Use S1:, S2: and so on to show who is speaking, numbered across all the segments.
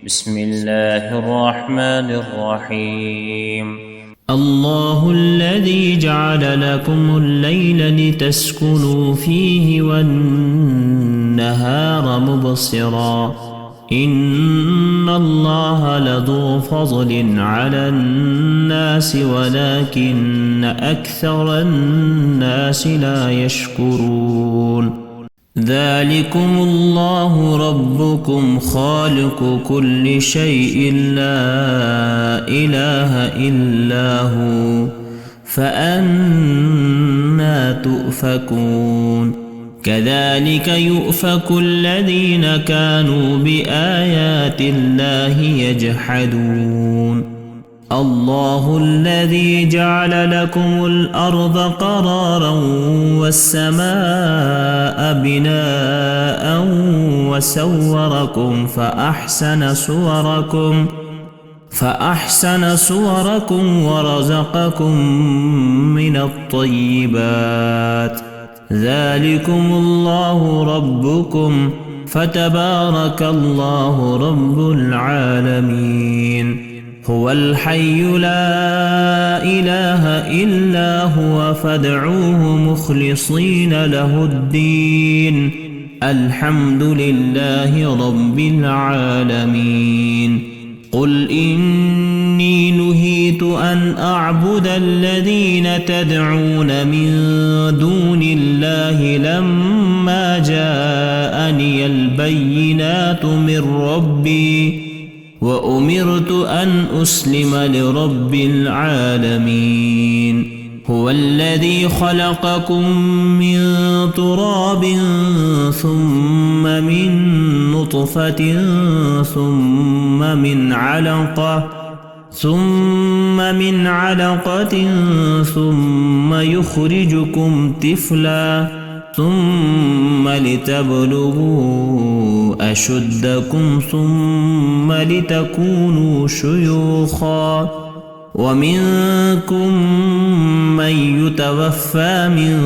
S1: بسم الله الرحمن الرحيم.
S2: الله الذي جعل لكم الليل لتسكنوا فيه والنهار مبصرا إن الله لذو فضل على الناس ولكن أكثر الناس لا يشكرون. ذلكم الله ربكم خالق كل شيء لا إله إلا هو فأنى تؤفكون. كذلك يؤفك الذين كانوا بآيات الله يجحدون. الله الذي جعل لكم الأرض قرارا والسماء بناء وسوركم فأحسن صوركم ورزقكم من الطيبات. ذلكم الله ربكم فتبارك الله رب العالمين. هو الحي لا إله إلا هو فادعوه مخلصين له الدين الحمد لله رب العالمين. قل إني نهيت أن أعبد الذين تدعون من دون الله لما جاءني البينات من ربي وأمرت أن أسلم لرب العالمين. هو الذي خلقكم من تراب ثم من نطفة ثم من علقة ثم يخرجكم طفلا ثم لتبلغوا أشدكم ثم لتكونوا شيوخا ومنكم من يتوفى من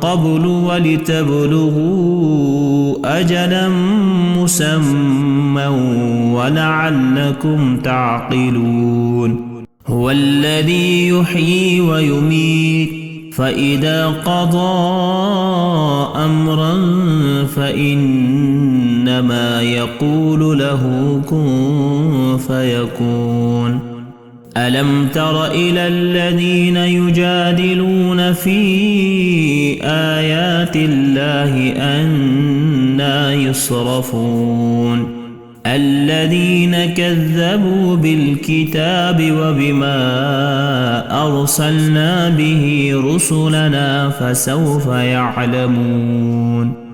S2: قبل ولتبلغوا أجلا مسمى ولعلكم تعقلون. هو الذي يحيي ويميت فإذا قضى أمرا فإنما يقول له كن فيكون. ألم تر إلى الذين يجادلون في آيات الله أنى يصرفون الذين كذبوا بالكتاب وبما أرسلنا به رسلنا فسوف يعلمون.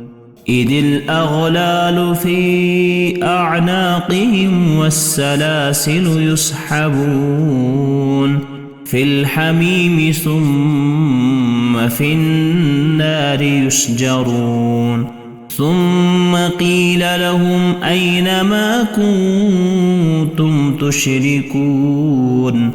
S2: إذ الأغلال في أعناقهم والسلاسل يسحبون في الحميم ثم في النار يسجرون. ثم قيل لهم أين ما كنتم تشركون